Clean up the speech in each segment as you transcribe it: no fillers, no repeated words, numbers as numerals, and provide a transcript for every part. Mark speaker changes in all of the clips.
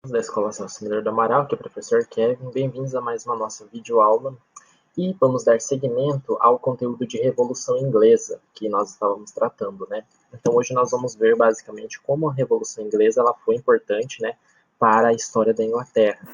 Speaker 1: Da Escola Celso Miller do Amaral, que é o professor Kevin. Bem-vindos a mais uma nossa videoaula. E vamos dar seguimento ao conteúdo de Revolução Inglesa, que nós estávamos tratando, né? Então, hoje nós vamos ver, basicamente, como a Revolução Inglesa ela foi importante, né, para a história da Inglaterra.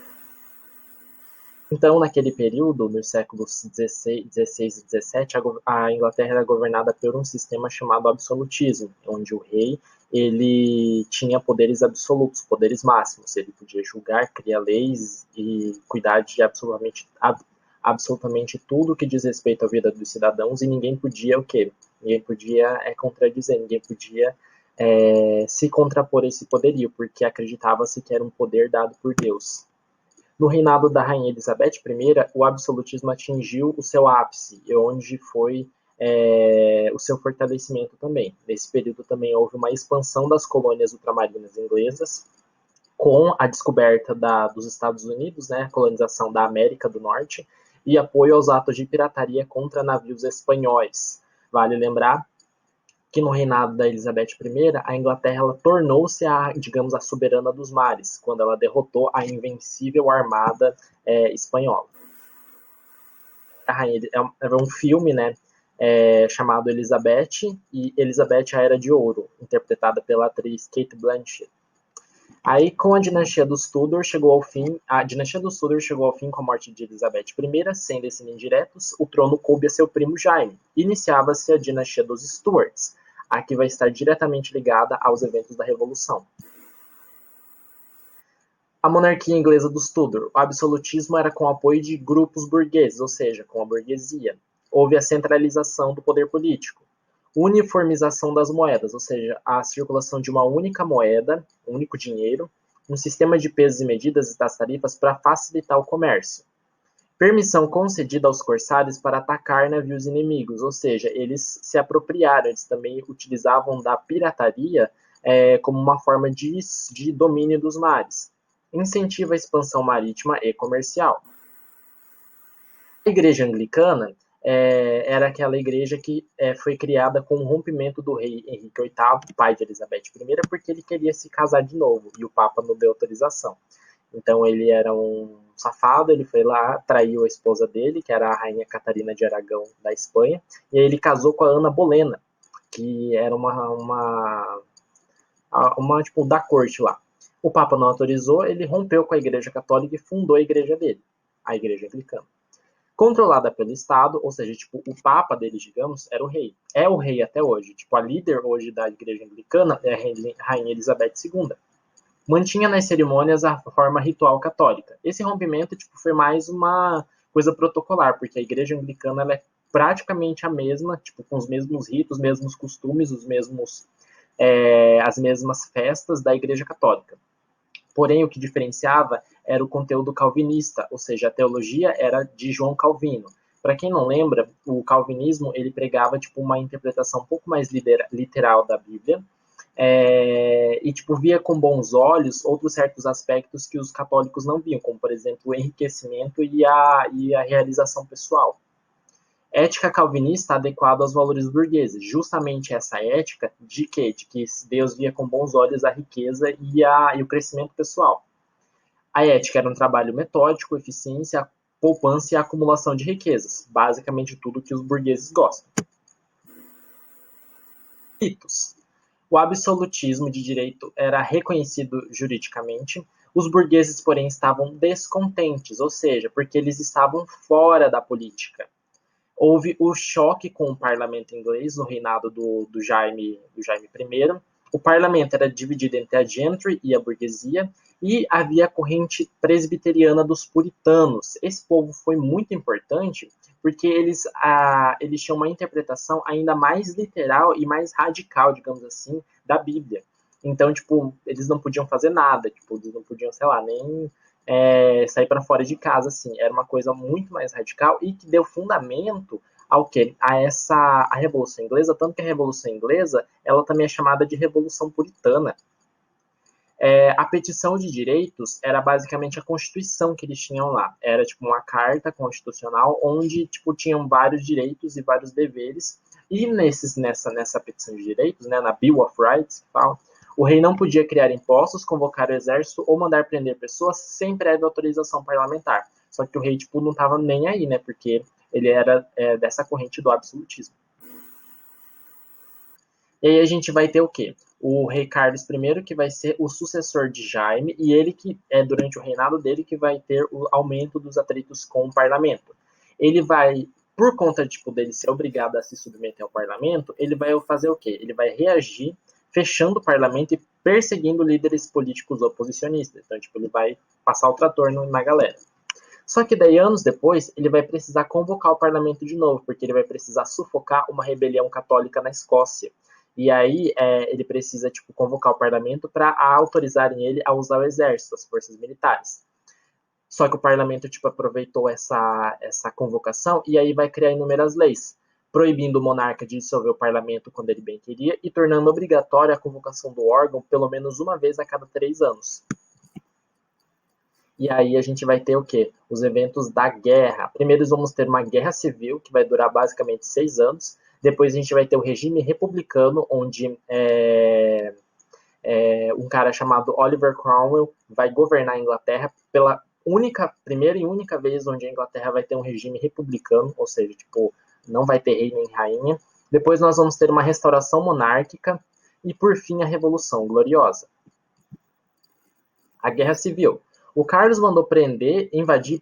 Speaker 1: Então, naquele período, nos séculos XVI e XVII, a Inglaterra era governada por um sistema chamado absolutismo, onde o rei ele tinha poderes absolutos, poderes máximos. Ele podia julgar, criar leis e cuidar de absolutamente tudo que diz respeito à vida dos cidadãos, e ninguém podia o quê? Ninguém podia contradizer, ninguém podia se contrapor a esse poderio, porque acreditava-se que era um poder dado por Deus. No reinado da Rainha Elizabeth I, o absolutismo atingiu o seu ápice, onde foi o seu fortalecimento também. Nesse período também houve uma expansão das colônias ultramarinas inglesas, com a descoberta dos Estados Unidos, né, a colonização da América do Norte, e apoio aos atos de pirataria contra navios espanhóis. Vale lembrar que no reinado da Elizabeth I, a Inglaterra tornou-se digamos, a soberana dos mares, quando ela derrotou a invencível armada espanhola. Era um filme, né, chamado Elizabeth, e Elizabeth, a Era de Ouro, interpretada pela atriz Cate Blanchett. Aí, com a dinastia dos Tudor, a dinastia dos Tudor chegou ao fim com a morte de Elizabeth I, sem descendentes diretos, o trono coube a seu primo Jaime. Iniciava-se a dinastia dos Stuarts, a que vai estar diretamente ligada aos eventos da Revolução. A monarquia inglesa dos Tudor. O absolutismo era com o apoio de grupos burgueses, ou seja, com a burguesia. Houve a centralização do poder político. Uniformização das moedas, ou seja, a circulação de uma única moeda, um único dinheiro, um sistema de pesos e medidas e das tarifas para facilitar o comércio. Permissão concedida aos corsários para atacar navios inimigos, ou seja, eles se apropriaram, eles também utilizavam da pirataria como uma forma de domínio dos mares. Incentiva a expansão marítima e comercial. A Igreja Anglicana era aquela igreja que foi criada com o rompimento do rei Henrique VIII, pai de Elizabeth I, porque ele queria se casar de novo, e o Papa não deu autorização. Então ele era um safado, ele foi lá, traiu a esposa dele, que era a rainha Catarina de Aragão da Espanha, e aí ele casou com a Ana Bolena, que era uma tipo, da corte lá. O Papa não autorizou, ele rompeu com a Igreja Católica e fundou a igreja dele, a Igreja Anglicana. Controlada pelo Estado, ou seja, tipo, o Papa deles, digamos, era o rei. É o rei até hoje. Tipo, a líder hoje da Igreja Anglicana é a Rainha Elizabeth II. Mantinha nas cerimônias a forma ritual católica. Esse rompimento tipo, foi mais uma coisa protocolar, porque a Igreja Anglicana ela é praticamente a mesma, tipo, com os mesmos ritos, os mesmos costumes, as mesmas festas da Igreja Católica. Porém, o que diferenciava era o conteúdo calvinista, ou seja, a teologia era de João Calvino. Para quem não lembra, o calvinismo ele pregava tipo uma interpretação um pouco mais literal da Bíblia, e tipo via com bons olhos outros certos aspectos que os católicos não viam, como por exemplo o enriquecimento e a realização pessoal. Ética calvinista adequada aos valores burgueses, justamente essa ética de quê? De que Deus via com bons olhos a riqueza e o crescimento pessoal. A ética era um trabalho metódico, eficiência, poupança e acumulação de riquezas, basicamente tudo que os burgueses gostam. Ritos. O absolutismo de direito era reconhecido juridicamente, os burgueses, porém, estavam descontentes, ou seja, porque eles estavam fora da política. Houve o choque com o parlamento inglês no reinado do Jaime I. O parlamento era dividido entre a gentry e a burguesia, e havia a corrente presbiteriana dos puritanos. Esse povo foi muito importante porque eles tinham uma interpretação ainda mais literal e mais radical, digamos assim, da Bíblia. Então, tipo, eles não podiam fazer nada, tipo, eles não podiam, sei lá, nem sair para fora de casa, assim. Era uma coisa muito mais radical e que deu fundamento ao que? A Revolução Inglesa, tanto que a Revolução Inglesa, ela também é chamada de Revolução Puritana. A petição de direitos era basicamente a Constituição que eles tinham lá. Era tipo uma carta constitucional onde tipo tinham vários direitos e vários deveres. E nessa petição de direitos, né, na Bill of Rights, O rei não podia criar impostos, convocar o exército ou mandar prender pessoas sem prévia autorização parlamentar. Só que o rei, tipo, não estava nem aí, né? Porque ele era dessa corrente do absolutismo. E aí a gente vai ter o quê? O rei Carlos I, que vai ser o sucessor de Jaime, e ele que é durante o reinado dele que vai ter o aumento dos atritos com o parlamento. Ele vai, por conta tipo, dele ser obrigado a se submeter ao parlamento, ele vai fazer o quê? Ele vai reagir fechando o parlamento e perseguindo líderes políticos oposicionistas. Então, tipo, ele vai passar o trator na galera. Só que daí, anos depois, ele vai precisar convocar o parlamento de novo, porque ele vai precisar sufocar uma rebelião católica na Escócia. E aí ele precisa tipo, convocar o parlamento para autorizarem ele a usar o exército, as forças militares. Só que o parlamento tipo, aproveitou essa convocação e aí vai criar inúmeras leis, proibindo o monarca de dissolver o parlamento quando ele bem queria e tornando obrigatória a convocação do órgão pelo menos uma vez a cada 3 anos. E aí a gente vai ter o quê? Os eventos da guerra. Primeiro vamos ter uma guerra civil, que vai durar basicamente 6 anos. Depois a gente vai ter o regime republicano, onde um cara chamado Oliver Cromwell vai governar a Inglaterra pela primeira e única vez onde a Inglaterra vai ter um regime republicano, ou seja, tipo, não vai ter rei nem rainha. Depois nós vamos ter uma restauração monárquica e, por fim, a Revolução Gloriosa. A Guerra Civil. O Carlos mandou invadir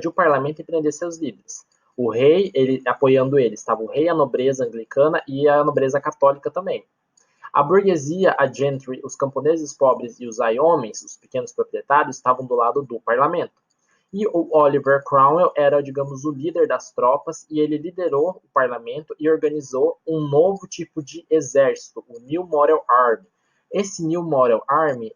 Speaker 1: o parlamento e prender seus líderes. O rei, apoiando ele, estava o rei, a nobreza anglicana e a nobreza católica também. A burguesia, a gentry, os camponeses pobres e os homens, os pequenos proprietários, estavam do lado do parlamento. E o Oliver Cromwell era, digamos, o líder das tropas e ele liderou o parlamento e organizou um novo tipo de exército, o New Model Army. Esse New Model Army,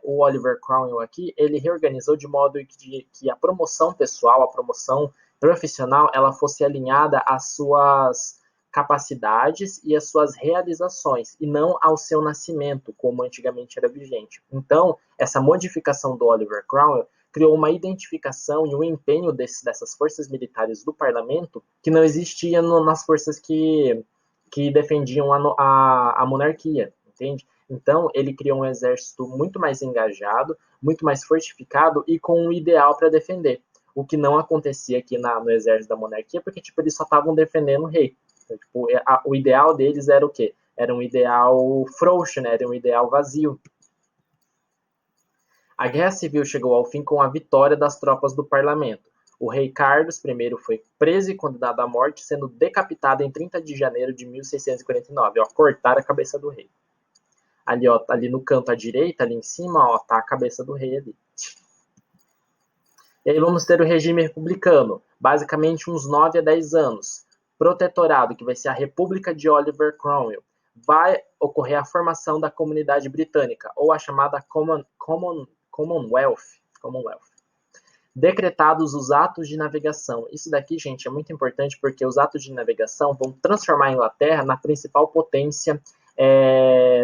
Speaker 1: o Oliver Cromwell aqui, ele reorganizou de modo que a promoção pessoal, a promoção profissional, ela fosse alinhada às suas capacidades e às suas realizações, e não ao seu nascimento, como antigamente era vigente. Então, essa modificação do Oliver Cromwell criou uma identificação e um empenho dessas forças militares do parlamento que não existia nas forças que defendiam a monarquia, entende? Então, ele criou um exército muito mais engajado, muito mais fortificado e com um ideal para defender. O que não acontecia aqui no exército da monarquia, porque tipo, eles só estavam defendendo o rei. Então, tipo, o ideal deles era o quê? Era um ideal frouxo, né? Era um ideal vazio. A Guerra Civil chegou ao fim com a vitória das tropas do parlamento. O rei Carlos I foi preso e condenado à morte, sendo decapitado em 30 de janeiro de 1649. Ó, cortaram a cabeça do rei. Ali, ó, ali no canto à direita, ali em cima, ó, tá a cabeça do rei ali. E aí vamos ter o regime republicano, basicamente uns 9 a 10 anos. Protetorado, que vai ser a República de Oliver Cromwell. Vai ocorrer a formação da Comunidade Britânica, ou a chamada Commonwealth. Decretados os atos de navegação. Isso daqui, gente, é muito importante porque os atos de navegação vão transformar a Inglaterra na principal potência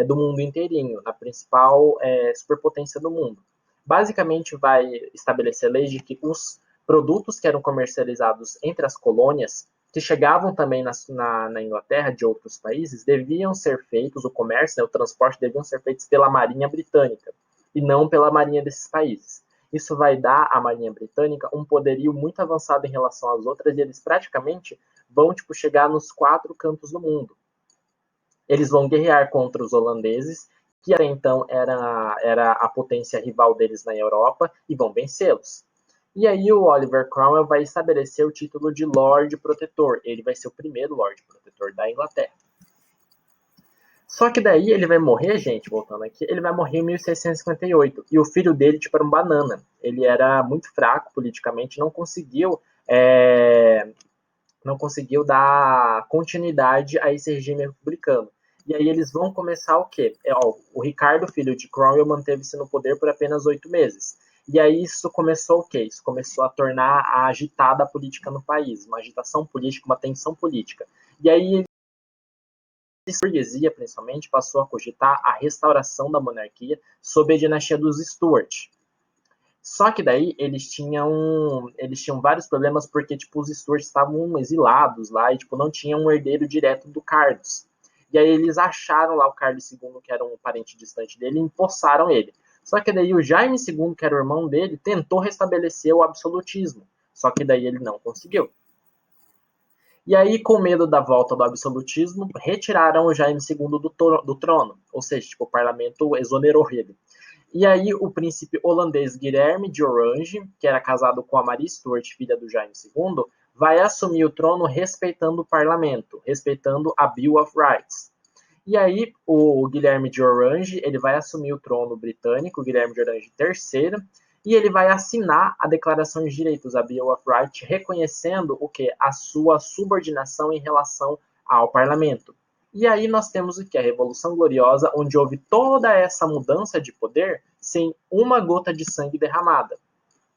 Speaker 1: do mundo inteirinho, na principal superpotência do mundo. Basicamente, vai estabelecer leis de que os produtos que eram comercializados entre as colônias, que chegavam também na Inglaterra de outros países, deviam ser feitos, o comércio, né, o transporte deviam ser feitos pela Marinha Britânica e não pela Marinha desses países. Isso vai dar à Marinha Britânica um poderio muito avançado em relação às outras e eles praticamente vão tipo, chegar nos 4 cantos do mundo. Eles vão guerrear contra os holandeses, que até então era a potência rival deles na Europa, e vão vencê-los. E aí o Oliver Cromwell vai estabelecer o título de Lord Protetor. Ele vai ser o primeiro Lord Protetor da Inglaterra. Só que daí ele vai morrer, gente, voltando aqui, ele vai morrer em 1658. E o filho dele, tipo, era um banana. Ele era muito fraco politicamente, não conseguiu dar continuidade a esse regime republicano. E aí eles vão começar o quê? O Ricardo, filho de Cromwell, manteve-se no poder por apenas 8 meses. E aí isso começou o quê? Isso começou a tornar a agitada a política no país, uma agitação política, uma tensão política. E aí a burguesia, principalmente, passou a cogitar a restauração da monarquia sob a dinastia dos Stuart. Só que daí eles tinham vários problemas porque tipo, os Stuart estavam exilados lá e tipo, não tinham um herdeiro direto do Carlos. E aí eles acharam lá o Carlos II, que era um parente distante dele, e empossaram ele. Só que daí o Jaime II, que era o irmão dele, tentou restabelecer o absolutismo. Só que daí ele não conseguiu. E aí, com medo da volta do absolutismo, retiraram o Jaime II do trono. Ou seja, tipo, o parlamento exonerou ele. E aí o príncipe holandês Guilherme de Orange, que era casado com a Maria Stuart, filha do Jaime II, vai assumir o trono respeitando o parlamento, respeitando a Bill of Rights. E aí o Guilherme de Orange, ele vai assumir o trono britânico, Guilherme de Orange III, e ele vai assinar a Declaração de Direitos, a Bill of Rights, reconhecendo o que? A sua subordinação em relação ao parlamento. E aí nós temos o que? A Revolução Gloriosa, onde houve toda essa mudança de poder sem uma gota de sangue derramada.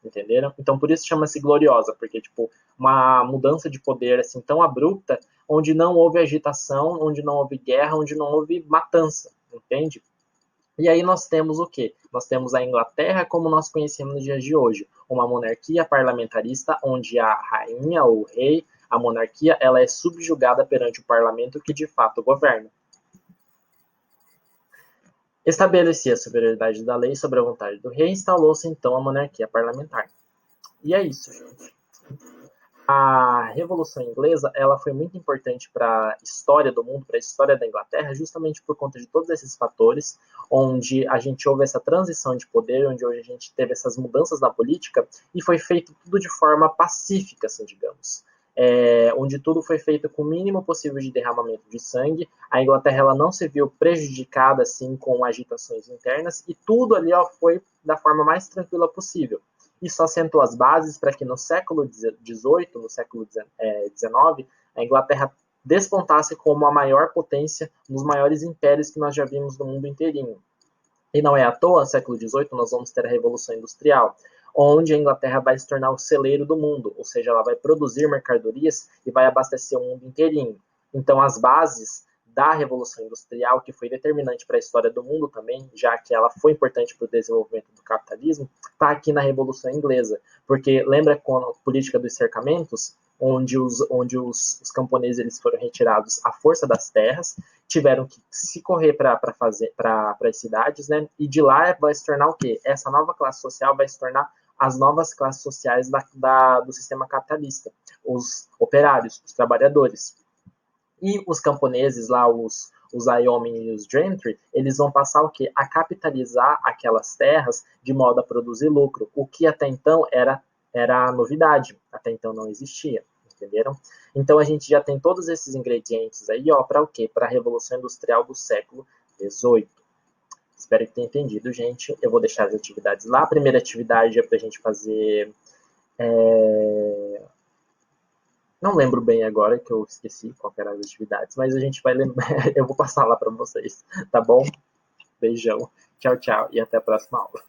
Speaker 1: Entenderam? Então por isso chama-se gloriosa, porque tipo, uma mudança de poder assim tão abrupta, onde não houve agitação, onde não houve guerra, onde não houve matança, entende? E aí nós temos o quê? Nós temos a Inglaterra como nós conhecemos nos dias de hoje, uma monarquia parlamentarista onde a rainha ou o rei, a monarquia, ela é subjugada perante o parlamento que de fato governa. Estabelecia a superioridade da lei sobre a vontade do rei, instalou-se então a monarquia parlamentar. E é isso, gente. A Revolução Inglesa, ela foi muito importante para a história do mundo, para a história da Inglaterra, justamente por conta de todos esses fatores, onde a gente houve essa transição de poder, onde hoje a gente teve essas mudanças na política, e foi feito tudo de forma pacífica, assim, digamos. Onde tudo foi feito com o mínimo possível de derramamento de sangue. A Inglaterra ela não se viu prejudicada assim com agitações internas e tudo ali foi da forma mais tranquila possível. Isso assentou as bases para que no século XVIII, no século XIX, a Inglaterra despontasse como a maior potência nos maiores impérios que nós já vimos no mundo inteirinho. E não é à toa, no século XVIII, nós vamos ter a Revolução Industrial, onde a Inglaterra vai se tornar o celeiro do mundo, ou seja, ela vai produzir mercadorias e vai abastecer o mundo inteirinho. Então, as bases da Revolução Industrial, que foi determinante para a história do mundo também, já que ela foi importante para o desenvolvimento do capitalismo, está aqui na Revolução Inglesa. Porque lembra com a política dos cercamentos, onde os camponeses eles foram retirados à força das terras, tiveram que se correr para as cidades, né? E de lá vai se tornar o quê? Essa nova classe social vai se tornar as novas classes sociais do sistema capitalista, os operários, os trabalhadores. E os camponeses lá, os Yeomen e os Gentry, eles vão passar o quê? A capitalizar aquelas terras de modo a produzir lucro, o que até então era novidade, até então não existia, entenderam? Então a gente já tem todos esses ingredientes aí, ó, para o quê? Para a Revolução Industrial do século XVIII. Espero que tenha entendido, gente. Eu vou deixar as atividades lá. A primeira atividade é para a gente fazer... Não lembro bem agora, que eu esqueci qual eram as atividades, mas a gente vai lembrar. Eu vou passar lá para vocês, tá bom? Beijão. Tchau, tchau. E até a próxima aula.